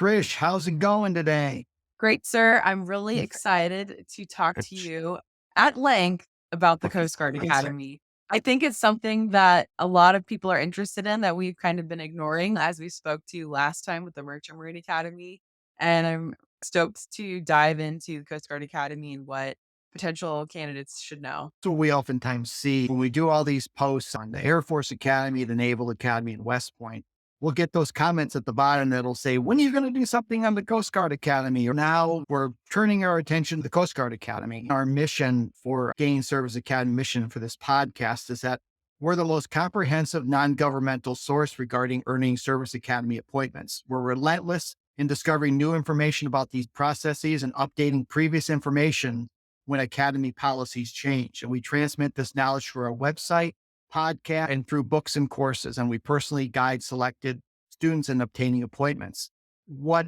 Trish, how's it going today? Great, sir. I'm really excited to talk to you at length about the Okay. Coast Guard Okay, sir. Academy. I think it's something that a lot of people are interested in that we've kind of been ignoring as we spoke to last time with the Merchant Marine Academy. And I'm stoked to dive into the Coast Guard Academy and what potential candidates should know. So we oftentimes see when we do all these posts on the Air Force Academy, the Naval Academy, and West Point, we'll get those comments at the bottom that'll say, when are you going to do something on the Coast Guard Academy? Or now we're turning our attention to the Coast Guard Academy. Our mission for Gain Service Academy mission for this podcast is that we're the most comprehensive non-governmental source regarding earning service academy appointments. We're relentless in discovering new information about these processes and updating previous information when academy policies change. And we transmit this knowledge through our website, podcast, and through books and courses. And we personally guide selected students in obtaining appointments. What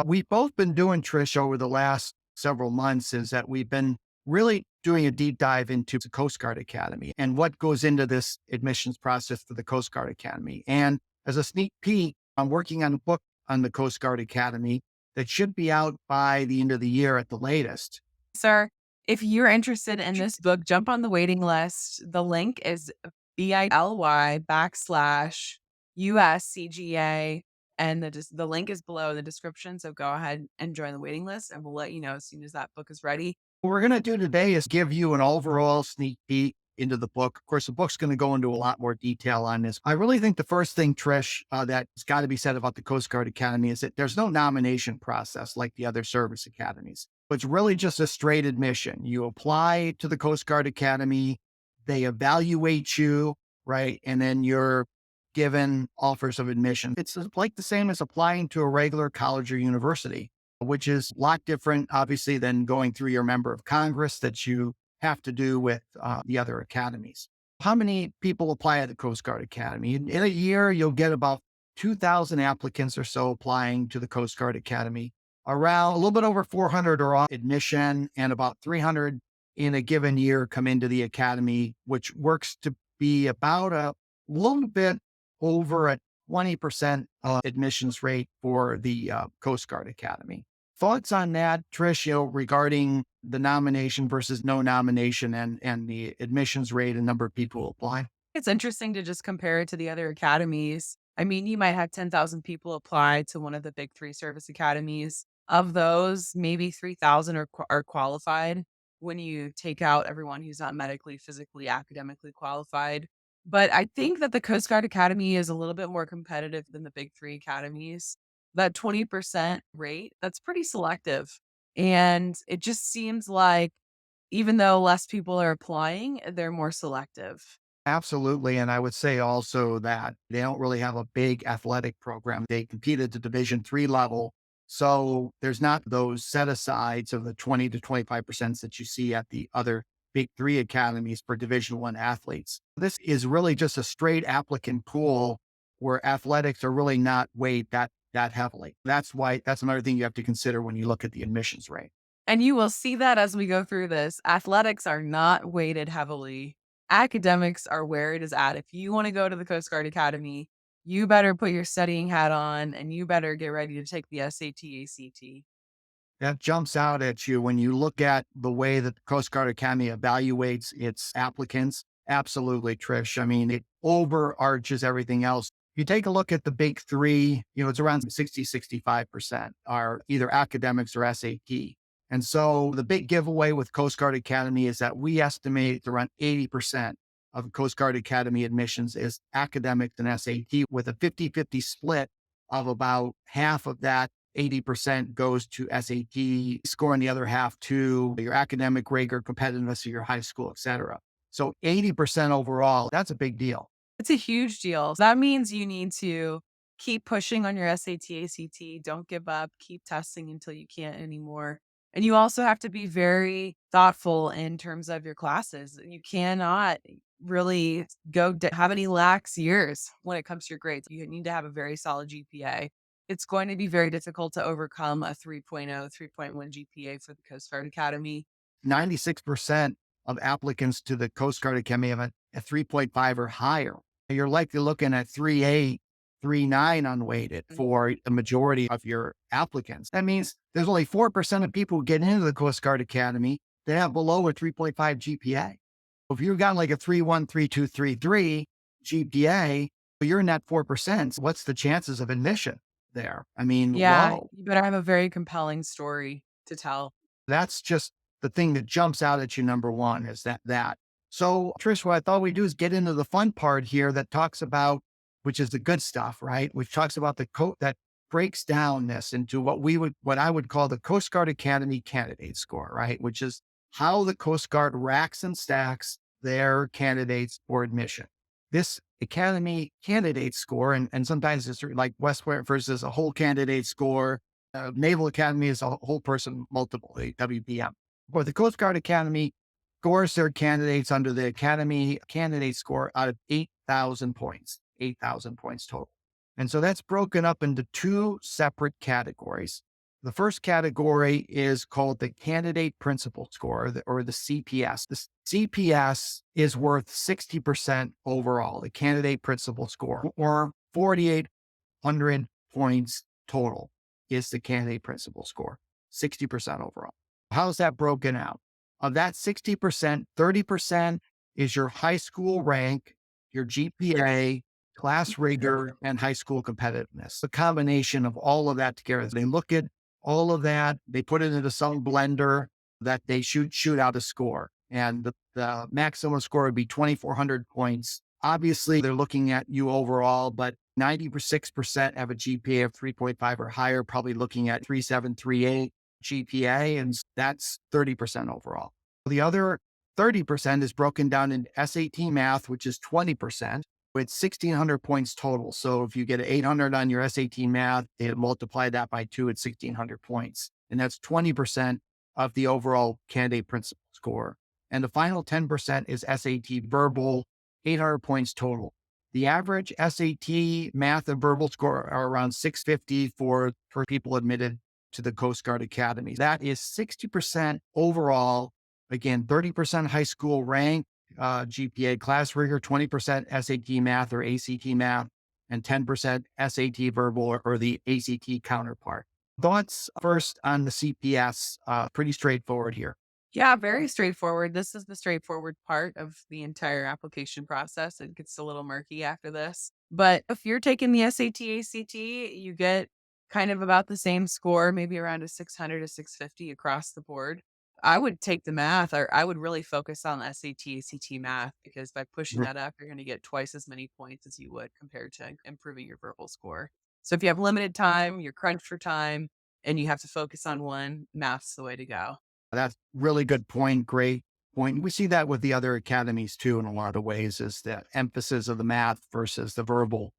we've both been doing, Trish, over the last several months is that we've been really doing a deep dive into the Coast Guard Academy and what goes into this admissions process for the Coast Guard Academy. And as a sneak peek, I'm working on a book on the Coast Guard Academy that should be out by the end of the year at the latest. Sir, if you're interested in this book, jump on the waiting list. The link is bily./USCGA, and the link is below in the description. So go ahead and join the waiting list, and we'll let you know as soon as that book is ready. What we're going to do today is give you an overall sneak peek into the book. Of course, the book's going to go into a lot more detail on this. I really think the first thing, Trish, that's got to be said about the Coast Guard Academy is that there's no nomination process like the other service academies. It's really just a straight admission. You apply to the Coast Guard Academy, they evaluate you, right? And then you're given offers of admission. It's like the same as applying to a regular college or university, which is a lot different, obviously, than going through your member of Congress that you have to do with the other academies. How many people apply at the Coast Guard Academy? In a year, you'll get about 2,000 applicants or so applying to the Coast Guard Academy. Around a little bit over 400 are on admission, and about 300 in a given year come into the academy, which works to be about a little bit over a 20% admissions rate for the Coast Guard Academy. Thoughts on that, Trish, regarding the nomination versus no nomination and the admissions rate and number of people who apply? It's interesting to just compare it to the other academies. I mean, you might have 10,000 people apply to one of the big three service academies. Of those, maybe 3,000 are qualified when you take out everyone who's not medically, physically, academically qualified. But I think that the Coast Guard Academy is a little bit more competitive than the big three academies. That 20% rate, that's pretty selective. And it just seems like even though less people are applying, they're more selective. Absolutely. And I would say also that they don't really have a big athletic program. They compete at the Division III level. So there's not those set asides of the 20 to 25% that you see at the other big three academies for Division I athletes. This is really just a straight applicant pool where athletics are really not weighed that heavily. That's another thing you have to consider when you look at the admissions rate. And you will see that as we go through this. Athletics are not weighted heavily. Academics are where it is at. If you want to go to the Coast Guard Academy, you better put your studying hat on and you better get ready to take the SAT, ACT. That jumps out at you when you look at the way that the Coast Guard Academy evaluates its applicants. Absolutely, Trish. I mean, it overarches everything else. If you take a look at the big three, it's around 65% are either academics or SAT. And so the big giveaway with Coast Guard Academy is that we estimate around 80% of Coast Guard Academy admissions is academics and SAT, with a 50-50 split of about half of that 80% goes to SAT, scoring the other half to your academic rigor, competitiveness of your high school, et cetera. So 80% overall, that's a big deal. It's a huge deal. That means you need to keep pushing on your SAT, ACT. Don't give up. Keep testing until you can't anymore. And you also have to be very thoughtful in terms of your classes. You cannot really have any lax years when it comes to your grades. You need to have a very solid GPA. It's going to be very difficult to overcome a 3.0, 3.1 GPA for the Coast Guard Academy. 96% of applicants to the Coast Guard Academy have a 3.5 or higher. You're likely looking at 3.8 0.39 unweighted for a majority of your applicants. That means there's only 4% of people who get into the Coast Guard Academy that have below a 3.5 GPA. If you've got like a 3.1, 3.2, 3.3 GPA, you're in that 4%. What's the chances of admission there? I mean, Yeah, low. you better have a very compelling story to tell. That's just the thing that jumps out at you. Number one is that. So, Trish, what I thought we'd do is get into the fun part here that talks about, which is the good stuff, right? Which talks about that breaks down this into what I would call the Coast Guard Academy candidate score, right? Which is how the Coast Guard racks and stacks their candidates for admission. This Academy candidate score, and sometimes it's like West Point versus a whole candidate score. Naval Academy is a whole person multiple, a WPM. But the Coast Guard Academy scores their candidates under the Academy candidate score out of 8,000 points total. And so that's broken up into two separate categories. The first category is called the Candidate Principal Score, or the CPS. The CPS is worth 60% overall, the Candidate Principal Score, or 4,800 points total is the Candidate Principal Score, 60% overall. How's that broken out? Of that 60%, 30% is your high school rank, your GPA, class rigor, and high school competitiveness. The combination of all of that together. They look at all of that, they put it into some blender that they shoot out a score. And the maximum score would be 2,400 points. Obviously, they're looking at you overall, but 96% have a GPA of 3.5 or higher, probably looking at 3.7, 3.8 GPA, and that's 30% overall. The other 30% is broken down into SAT math, which is 20%, with 1,600 points total. So if you get an 800 on your SAT math, they multiply that by 2 at 1,600 points. And that's 20% of the overall candidate principal score. And the final 10% is SAT verbal, 800 points total. The average SAT math and verbal score are around 650 for people admitted to the Coast Guard Academy. That is 60% overall. Again, 30% high school rank, GPA, class rigor, 20% SAT math or ACT math, and 10% SAT verbal or the ACT counterpart. Thoughts first on the CPS? Pretty straightforward here. Yeah, very straightforward. This is the straightforward part of the entire application process. It gets a little murky after this. But if you're taking the SAT, ACT, you get kind of about the same score, maybe around a 600 to 650 across the board. I would take the math, or I would really focus on SAT, ACT math, because by pushing that up, you're going to get twice as many points as you would compared to improving your verbal score. So if you have limited time, you're crunched for time, and you have to focus on one, math's the way to go. That's really good point. Great point. We see that with the other academies too, in a lot of ways, is the emphasis of the math versus the verbal.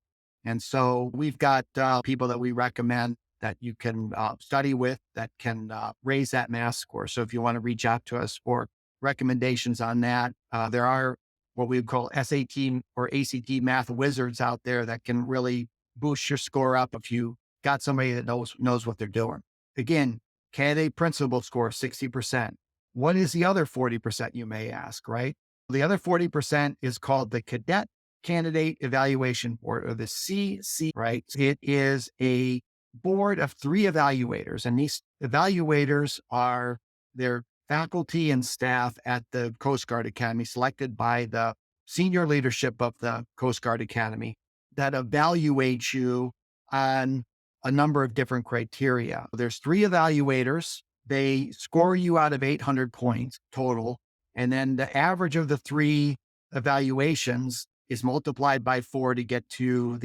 And so we've got people that we recommend that you can study with that can raise that math score. So if you want to reach out to us for recommendations on that, there are what we would call SAT or ACT math wizards out there that can really boost your score up if you got somebody that knows what they're doing. Again, candidate principal score, 60%. What is the other 40%, you may ask, right? The other 40% is called the Cadet Candidate Evaluation Board, or the CC, right? It is a board of 3 evaluators, and these evaluators are their faculty and staff at the Coast Guard Academy, selected by the senior leadership of the Coast Guard Academy, that evaluate you on a number of different criteria. There's 3 evaluators. They score you out of 800 points total. And then the average of the 3 evaluations is multiplied by 4 to get to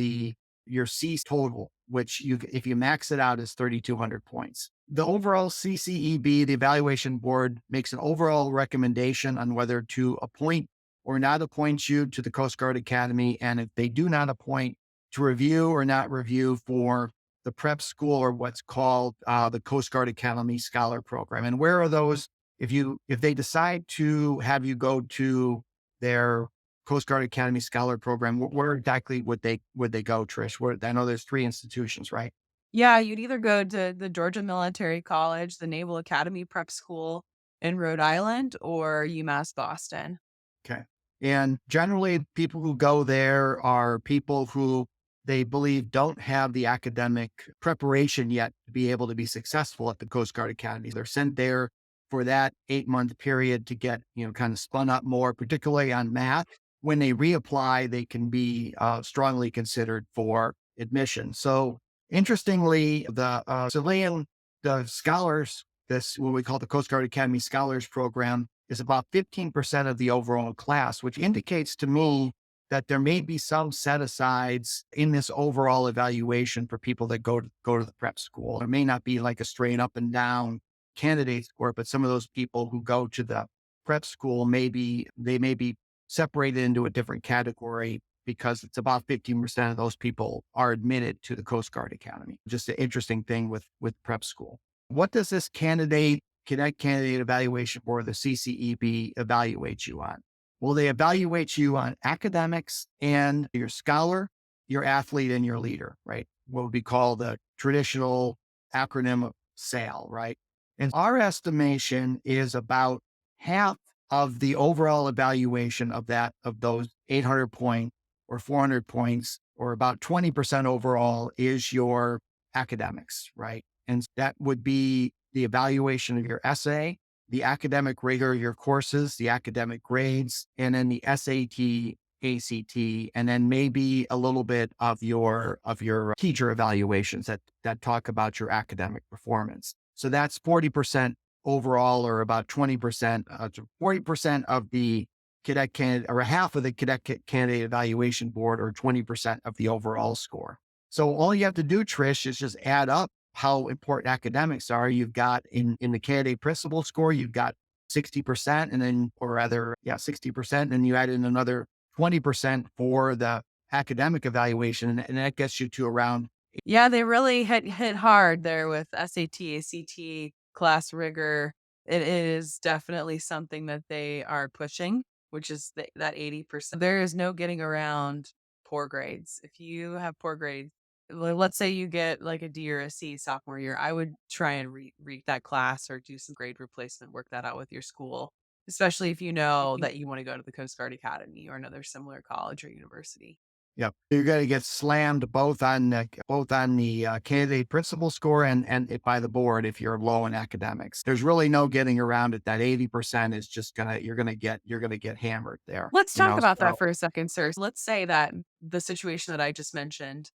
your C total, which if you max it out is 3,200 points. The overall CCEB, the evaluation board, makes an overall recommendation on whether to appoint or not appoint you to the Coast Guard Academy. And if they do not appoint, to review or not review for the prep school, or what's called the Coast Guard Academy Scholar Program. And where are those? If they decide to have you go to their Coast Guard Academy Scholar Program, where exactly would they go, Trish? I know there's 3 institutions, right? Yeah, you'd either go to the Georgia Military College, the Naval Academy Prep School in Rhode Island, or UMass Boston. Okay. And generally, people who go there are people who they believe don't have the academic preparation yet to be able to be successful at the Coast Guard Academy. They're sent there for that 8-month period to get, kind of spun up more, particularly on math. When they reapply, they can be strongly considered for admission. So interestingly, the scholars, this what we call the Coast Guard Academy Scholars Program, is about 15% of the overall class, which indicates to me that there may be some set asides in this overall evaluation for people that go to the prep school. There may not be like a straight up and down candidate score, but some of those people who go to the prep school they may be separated into a different category because it's about 15% of those people are admitted to the Coast Guard Academy. Just an interesting thing with prep school. What does this Cadet Candidate Evaluation Board, the CCEB, evaluate you on? Well, they evaluate you on academics and your scholar, your athlete, and your leader, right? What would be called the traditional acronym of SAIL, right? And our estimation is about half of the overall evaluation of those 800 point or 400 points, or about 20% overall, is your academics, right? And that would be the evaluation of your essay, the academic rigor of your courses, the academic grades, and then the SAT, ACT, and then maybe a little bit of your teacher evaluations that talk about your academic performance. So that's 40% overall, or about 20%, 40% of the cadet candidate, or half of the Cadet Candidate Evaluation Board, or 20% of the overall score. So all you have to do, Trish, is just add up how important academics are. You've got in the candidate principal score, you've got 60%, and then, or rather, 60%, and you add in another 20% for the academic evaluation, and that gets you to around. Yeah, they really hit hard there with SAT, ACT, class rigor. It is definitely something that they are pushing, which is that 80%. There is no getting around poor grades. If you have poor grades, let's say you get like a D or a C sophomore year, I would try and read that class or do some grade replacement, work that out with your school, especially if you know that you want to go to the Coast Guard Academy or another similar college or university. Yep. You're going to get slammed both on the candidate principal score and by the board if you're low in academics. There's really no getting around it. That 80% is just you're gonna get hammered there. Let's talk about So that for a second, sir. Let's say that the situation that I just mentioned,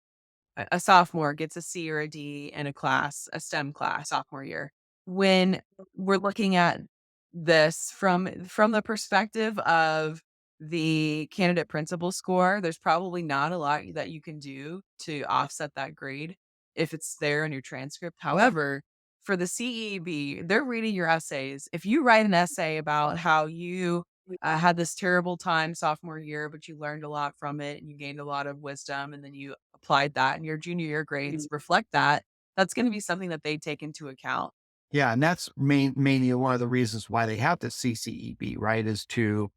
a sophomore gets a C or a D in a class, a STEM class, sophomore year. When we're looking at this from the perspective of the candidate principal score, there's probably not a lot that you can do to offset that grade if it's there in your transcript. However, for the CEB, they're reading your essays. If you write an essay about how you had this terrible time sophomore year, but you learned a lot from it and you gained a lot of wisdom, and then you applied that and your junior year grades reflect that, that's going to be something that they take into account. yeah, and that's mainly one of the reasons why they have the CCEB, right? Is to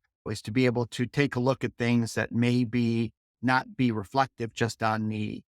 be able to take a look at things that maybe not be reflective just on the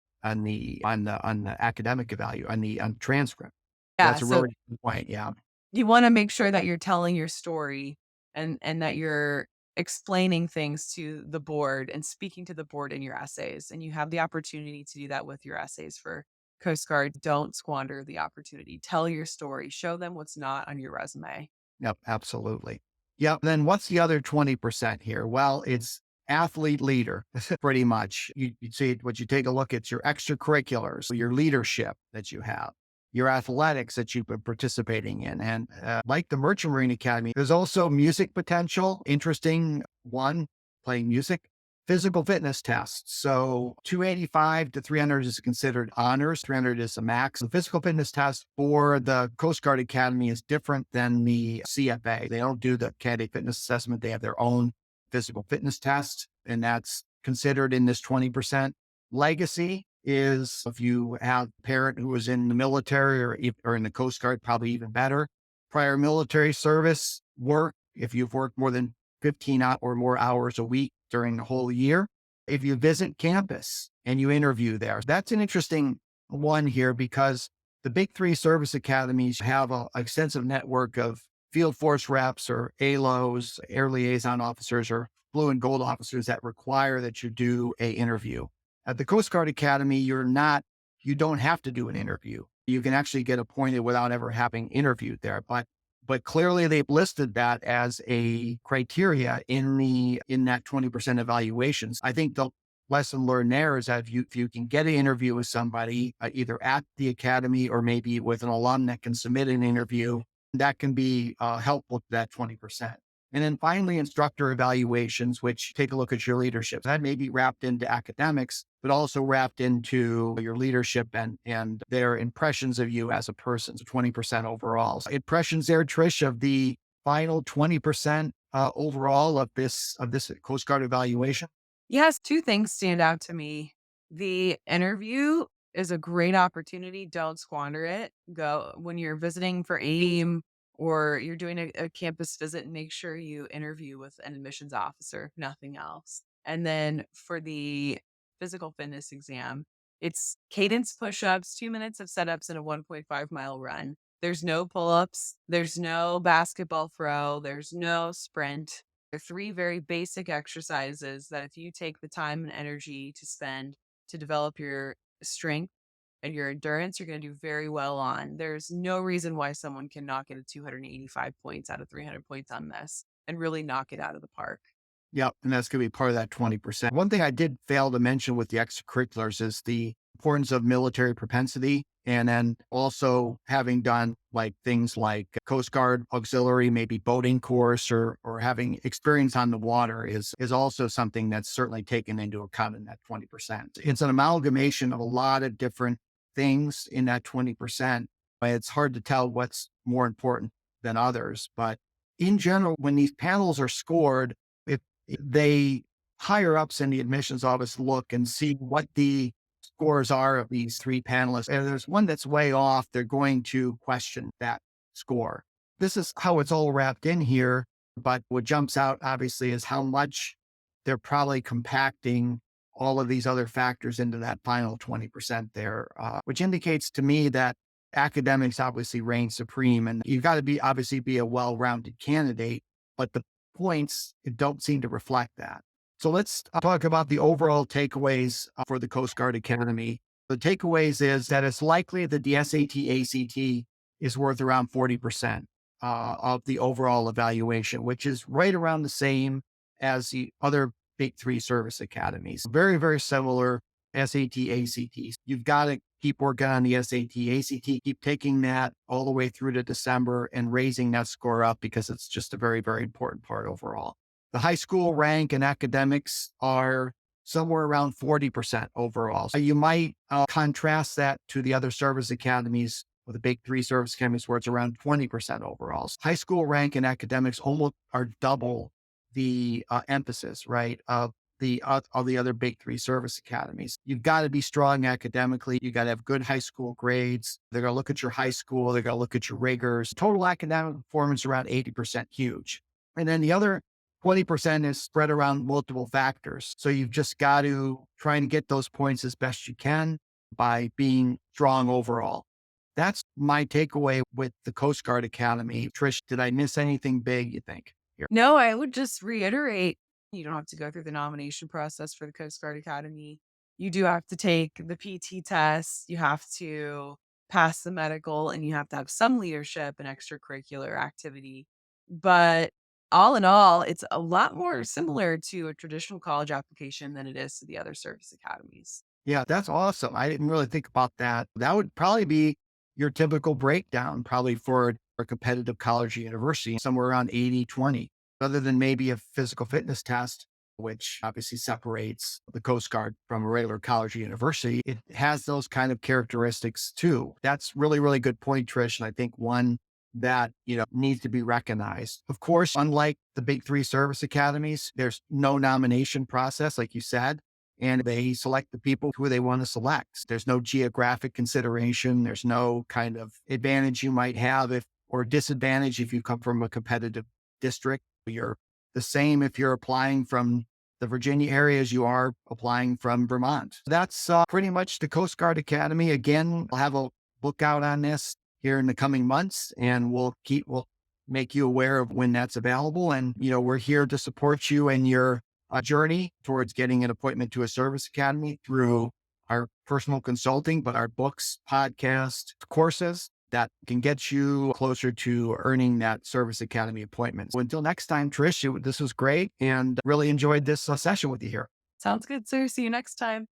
academic value on transcript. Yeah. That's a So really good point. Yeah. you want to make sure that you're telling your story and that you're explaining things to the board and speaking to the board in your essays. And you have the opportunity to do that with your essays for Coast Guard. Don't squander the opportunity. Tell your story. Show them what's not on your resume. Yep, absolutely. Yep. Then what's the other 20% here? Well, it's athlete leader, pretty much. You see what you take a look at your extracurriculars, your leadership that you have, your athletics that you've been participating in. And like the Merchant Marine Academy, there's also music potential. Interesting one, playing music. Physical fitness tests. So 285 to 300 is considered honors. 300 is the max. The physical fitness test for the Coast Guard Academy is different than the CFA. They don't do the candidate fitness assessment. They have their own physical fitness test, and that's considered in this 20%. Legacy is if you have a parent who was in the military or in the Coast Guard, probably even better. Prior military service work, if you've worked more than 15 or more hours a week during the whole year. If you visit campus and you interview there, that's an interesting one here because the big three service academies have an extensive network of field force reps or ALOs, air liaison officers, or blue and gold officers that require that you do a interview. At the Coast Guard Academy, you don't have to do an interview. You can actually get appointed without ever having interviewed there. But clearly they've listed that as a criteria in that 20% evaluations. I think the lesson learned there is that if you can get an interview with somebody either at the academy or maybe with an alum that can submit an interview, that can be helpful to that 20%. And then finally, instructor evaluations, which take a look at your leadership. That may be wrapped into academics, but also wrapped into your leadership and their impressions of you as a person. So 20% overall. So impressions there, Trish, of the final 20% overall of this Coast Guard evaluation. Yes, two things stand out to me. The interview is a great opportunity. Don't squander it. Go when you're visiting for AIM or you're doing a campus visit, make sure you interview with an admissions officer, if nothing else. And then for the physical fitness exam, it's cadence push-ups, 2 minutes of setups, and a 1.5 mile run. There's no pull-ups, there's no basketball throw, there's no sprint. They're three very basic exercises that if you take the time and energy to spend to develop your strength and your endurance, you're going to do very well on. There's no reason why someone cannot get a 285 points out of 300 points on this and really knock it out of the park. Yep. And that's going to be part of that 20%. One thing I did fail to mention with the extracurriculars is the importance of military propensity. And then also having done like things like Coast Guard auxiliary, maybe boating course or having experience on the water is also something that's certainly taken into account in that 20%. It's an amalgamation of a lot of different things in that 20%. But it's hard to tell what's more important than others. But in general, when these panels are scored, if they higher ups in the admissions office look and see what the scores are of these three panelists, and there's one that's way off, they're going to question that score. This is how it's all wrapped in here. But what jumps out, obviously, is how much they're probably compacting all of these other factors into that final 20% there, which indicates to me that academics obviously reign supreme. And you've got to obviously be a well rounded candidate, but the points don't seem to reflect that. So let's talk about the overall takeaways for the Coast Guard Academy. The takeaways is that it's likely that the SAT ACT is worth around 40% of the overall evaluation, which is right around the same as the other big three service academies. Very, very similar SAT ACTs. You've got to keep working on the SAT ACT, keep taking that all the way through to December and raising that score up because it's just a very, very important part overall. The high school rank and academics are somewhere around 40% overall. So you might contrast that to the other service academies or the big three service academies where it's around 20% overall. High school rank and academics almost are double the emphasis, right, of the other big three service academies. You've got to be strong academically. You got to have good high school grades. They're going to look at your high school. They're going to look at your rigors. Total academic performance around 80%, huge. And then the other 20% is spread around multiple factors. So you've just got to try and get those points as best you can by being strong overall. That's my takeaway with the Coast Guard Academy. Trish, did I miss anything big, you think? Here. No, I would just reiterate, you don't have to go through the nomination process for the Coast Guard Academy. You do have to take the PT test, you have to pass the medical, and you have to have some leadership and extracurricular activity. But all in all, it's a lot more similar to a traditional college application than it is to the other service academies. Yeah, that's awesome. I didn't really think about that. That would probably be your typical breakdown, probably for a competitive college or university, somewhere around 80-20, other than maybe a physical fitness test, which obviously separates the Coast Guard from a regular college or university. It has those kind of characteristics too. That's really, really good point, Trish. And I think one that, needs to be recognized. Of course, unlike the big three service academies, there's no nomination process, like you said, and they select the people who they want to select. There's no geographic consideration. There's no kind of advantage you might have or disadvantage if you come from a competitive district. You're the same if you're applying from the Virginia area as you are applying from Vermont. That's pretty much the Coast Guard Academy. Again, I'll have a book out on this here in the coming months, and we'll make you aware of when that's available. And, we're here to support you in your journey towards getting an appointment to a service academy through our personal consulting, but our books, podcast, courses that can get you closer to earning that service academy appointment. So until next time, Trish, this was great and really enjoyed this session with you here. Sounds good, sir. See you next time.